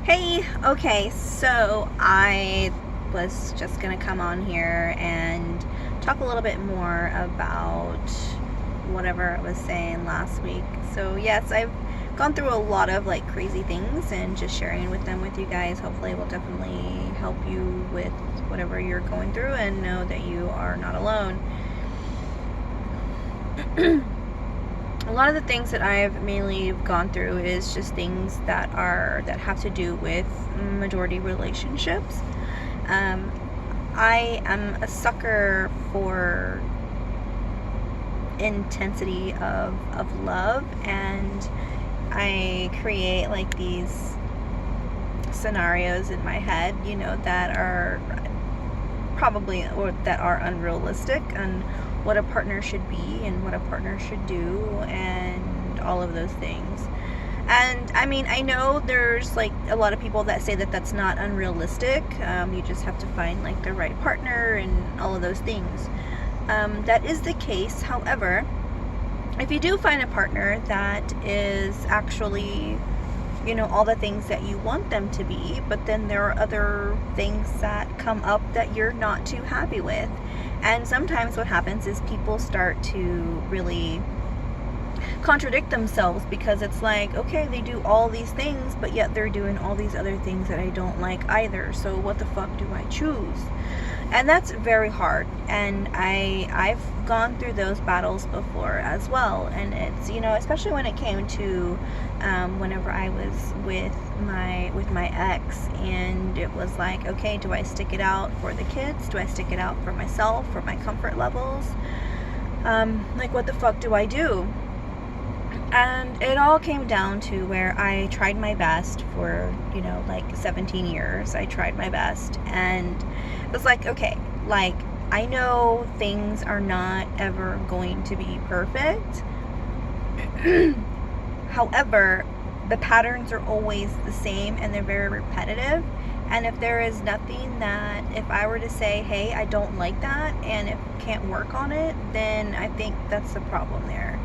Hey, okay, so I was just gonna come on here and talk a little bit more about whatever I was saying last week. So, yes, I've gone through a lot of like crazy things, and just sharing with them with you guys hopefully will definitely help you with whatever you're going through, and know that you are not alone. A lot of the things that I've mainly gone through is just things that have to do with majority relationships. Um, I am a sucker for intensity of love, and I create like these scenarios in my head, that are probably, or that are unrealistic, and what a partner should be and what a partner should do and all of those things. And I mean, I know there's like a lot of people that say that that's not unrealistic. You just have to find like the right partner and all of those things. That is the case. However, if you do find a partner that is actually, all the things that you want them to be, but then there are other things that come up that you're not too happy with. And sometimes what happens is people start to really contradict themselves, because it's like, okay, they do all these things, but yet they're doing all these other things that I don't like either. So what the fuck do I choose? And that's very hard. And I've gone through those battles before as well. And it's, especially when it came to whenever I was with my ex, and it was like, okay, do I stick it out for the kids? Do I stick it out for myself, for my comfort levels? Like, what the fuck do I do? And it all came down to where I tried my best for, like 17 years. I tried my best, and it was like, okay, like, I know things are not ever going to be perfect. However, the patterns are always the same, and they're very repetitive. And if there is nothing that, if I were to say, hey, I don't like that, and if can't work on it, then I think that's the problem there.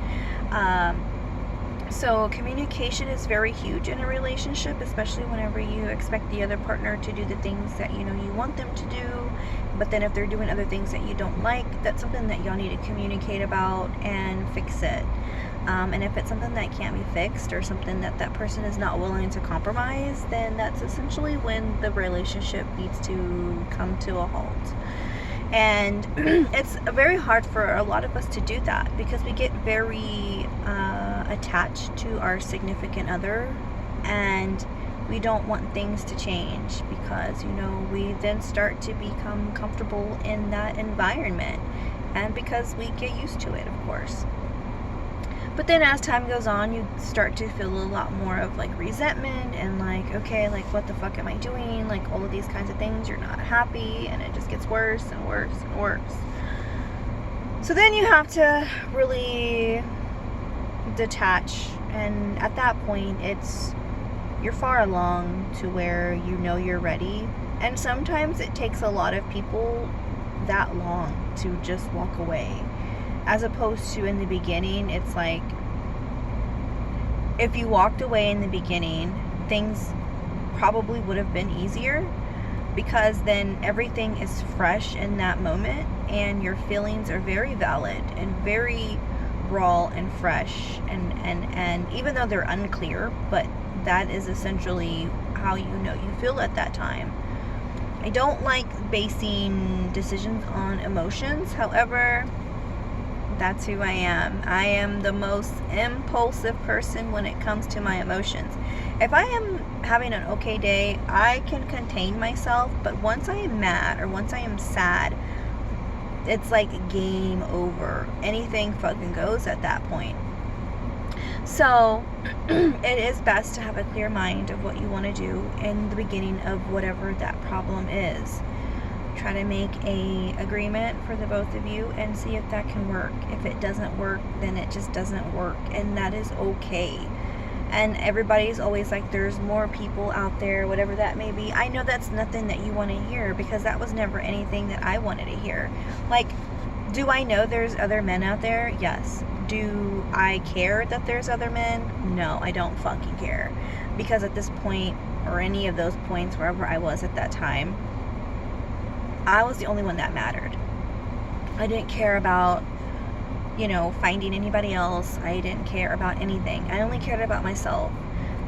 So communication is very huge in a relationship, especially whenever you expect the other partner to do the things that you want them to do. But then if they're doing other things that you don't like, that's something that y'all need to communicate about and fix it. And if it's something that can't be fixed, or something that that person is not willing to compromise, then that's essentially when the relationship needs to come to a halt. And it's very hard for a lot of us to do that, because we get very attached to our significant other, and we don't want things to change, because we then start to become comfortable in that environment, and because we get used to it, of course. But then as time goes on, you start to feel a lot more of like resentment, and like, okay, like, what the fuck am I doing? Like, all of these kinds of things, you're not happy, and it just gets worse and worse and worse. So then you have to really detach, and at that point, you're far along to where you're ready. And sometimes it takes a lot of people that long to just walk away, as opposed to in the beginning. It's like, if you walked away in the beginning, things probably would have been easier, because then everything is fresh in that moment, and your feelings are very valid and very raw and fresh, and even though they're unclear, but that is essentially how you feel at that time. I don't like basing decisions on emotions. However, that's who I am. I am the most impulsive person when it comes to my emotions. If I am having an okay day, I can contain myself, but once I am mad, or once I am sad, it's like game over. Anything fucking goes at that point. So it is best to have a clear mind of what you want to do in the beginning of whatever that problem is. Try to make a agreement for the both of you, and see if that can work. If it doesn't work, then it just doesn't work, and that is okay. And everybody's always like, there's more people out there, whatever that may be. I know that's nothing that you want to hear, because that was never anything that I wanted to hear. Like, do I know there's other men out there? Yes. Do I care that there's other men? No, I don't fucking care. because at this point, or any of those points, wherever I was at that time, I was the only one that mattered. I didn't care about, finding anybody else. I didn't care about anything. I only cared about myself.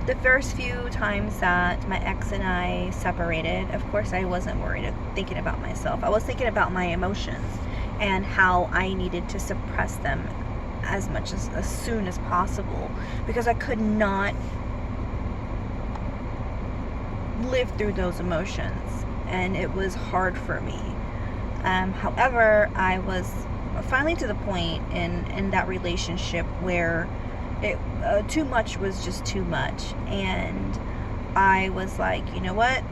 The first few times that my ex and I separated, of course I wasn't worried, thinking about myself. I was thinking about my emotions and how I needed to suppress them as soon as possible, because I could not live through those emotions, and it was hard for me. However, I was finally to the point in that relationship where too much was just too much, and I was like, you know what?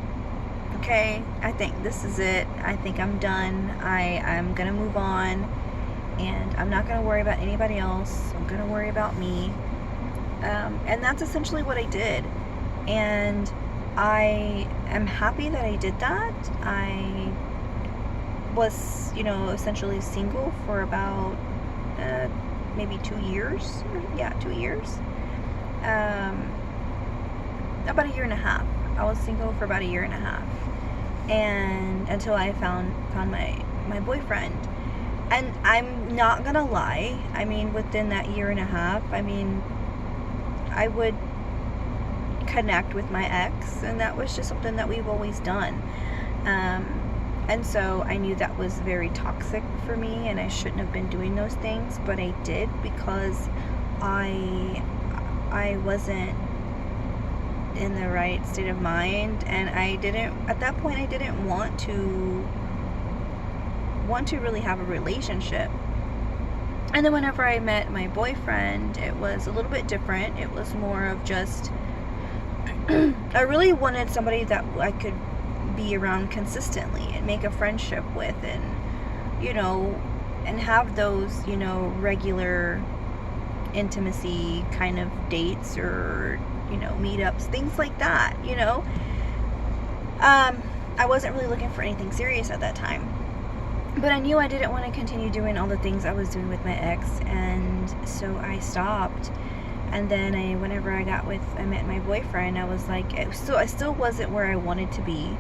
Okay, I think this is it. I think I'm done. I'm gonna move on, and I'm not gonna worry about anybody else. I'm gonna worry about me. And that's essentially what I did. And I am happy that I did that. I was, essentially single for about maybe 2 years. 2 years. About a year and a half. I was single for about a year and a half, and until I found my boyfriend. And I'm not gonna lie, I mean, within that year and a half, I would connect with my ex, and that was just something that we've always done. And so I knew that was very toxic for me, and I shouldn't have been doing those things, but I did because I wasn't in the right state of mind, and at that point I didn't want to really have a relationship. And then whenever I met my boyfriend, it was a little bit different. It was more of just I really wanted somebody that I could be around consistently and make a friendship with, and and have those regular intimacy kind of dates, or meetups, things like that. I wasn't really looking for anything serious at that time, but I knew I didn't want to continue doing all the things I was doing with my ex, and so I stopped. And then whenever I met my boyfriend, I was like, I still wasn't where I wanted to be.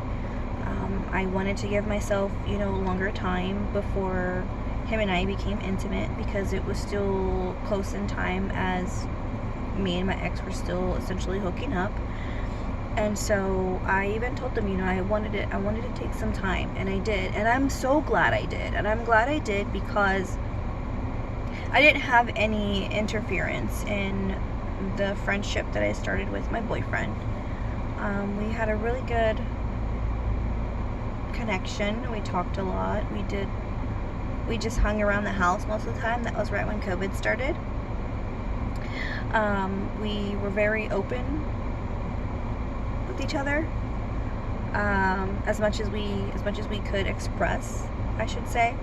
I wanted to give myself, longer time before him and I became intimate, because it was still close in time as me and my ex were still essentially hooking up. And so I even told them, I wanted to take some time, and I did. And I'm so glad I did. And I'm glad I did because I didn't have any interference in the friendship that I started with my boyfriend. We had a really good connection. We talked a lot. We just hung around the house most of the time. That was right when COVID started. We were very open with each other, as much as we could express, I should say.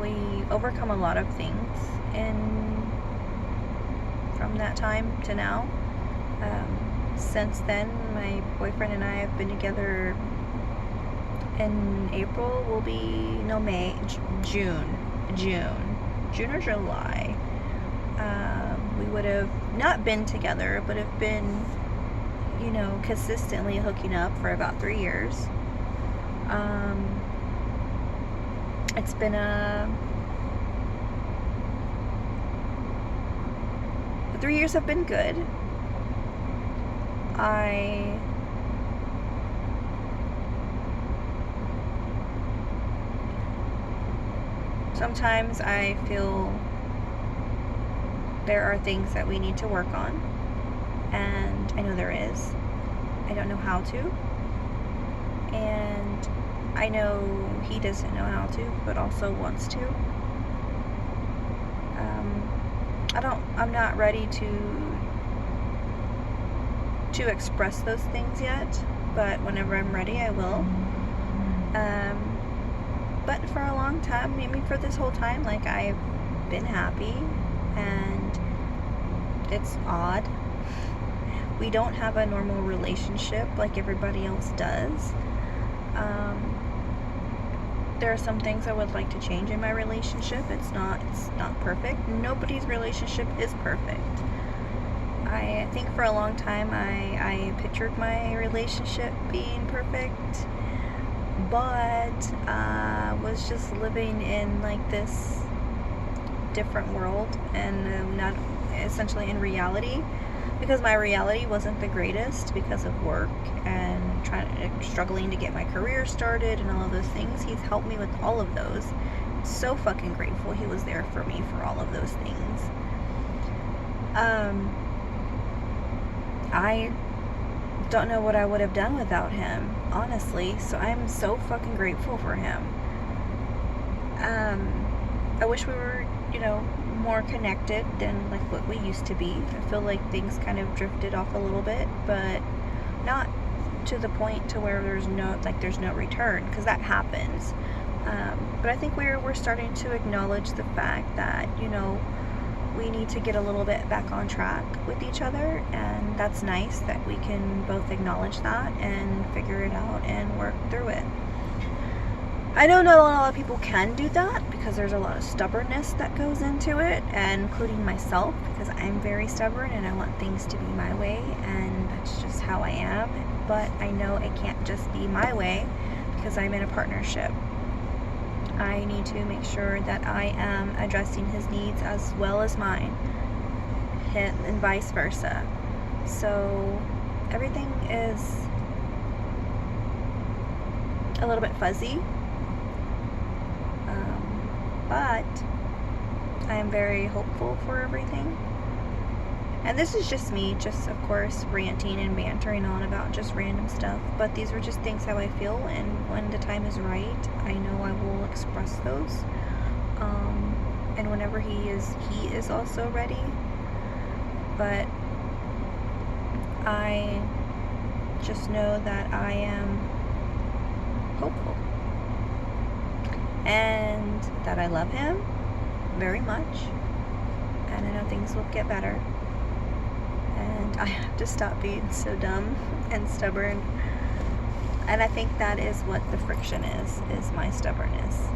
We overcome a lot of things from that time to now. Since then, my boyfriend and I have been together. In April will be June or July. We would have not been together, but have been, consistently hooking up for about 3 years. It's been the 3 years have been good. Sometimes I feel there are things that we need to work on, and I know there is. I don't know how to, and I know he doesn't know how to, but also wants to. I'm not ready to express those things yet, but whenever I'm ready, I will. But for a long time, maybe for this whole time, I've been happy, and it's odd. We don't have a normal relationship like everybody else does. There are some things I would like to change in my relationship. It's not perfect. Nobody's relationship is perfect. I think for a long time I pictured my relationship being perfect, but was just living in like this different world and not essentially in reality, because my reality wasn't the greatest because of work and struggling to get my career started and all of those things. He's helped me with all of those. So fucking grateful he was there for me for all of those things. I don't know what I would have done without him, honestly, so I'm so fucking grateful for him. I wish we were, more connected than like what we used to be. I feel like things kind of drifted off a little bit, but not to the point to where there's no return, because that happens. But I think we're starting to acknowledge the fact that, we need to get a little bit back on track with each other, and that's nice that we can both acknowledge that and figure it out and work through it. I know not a lot of people can do that because there's a lot of stubbornness that goes into it, and including myself, because I'm very stubborn and I want things to be my way, and that's just how I am. But I know it can't just be my way because I'm in a partnership. I need to make sure that I am addressing his needs as well as mine, and vice versa. So everything is a little bit fuzzy, but I am very hopeful for everything. And this is just me, of course, ranting and bantering on about just random stuff. But these are just things how I feel, and when the time is right, I know I will express those. And whenever he is also ready. But I just know that I am hopeful. And that I love him very much. And I know things will get better. And I have to stop being so dumb and stubborn. And I think that is what the friction is my stubbornness.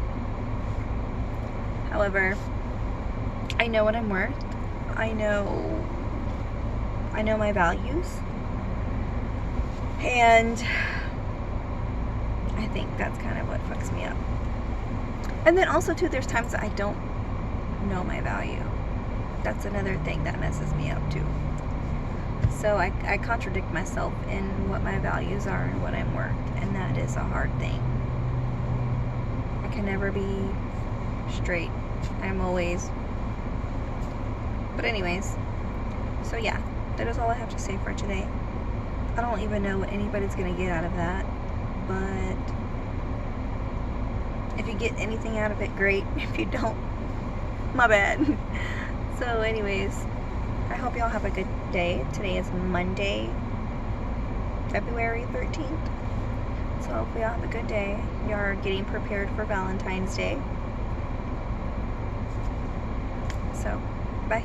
However, I know what I'm worth. I know my values. And I think that's kind of what fucks me up. And then also too, there's times that I don't know my value. That's another thing that messes me up too. So I contradict myself in what my values are and what I'm worth, and that is a hard thing. I can never be straight. I'm always... But anyways, so yeah, that is all I have to say for today. I don't even know what anybody's going to get out of that, but if you get anything out of it, great. If you don't, my bad. So anyways, I hope y'all have a good day. Today is Monday, February 13th. So hopefully y'all have a good day. You're getting prepared for Valentine's Day. So, bye.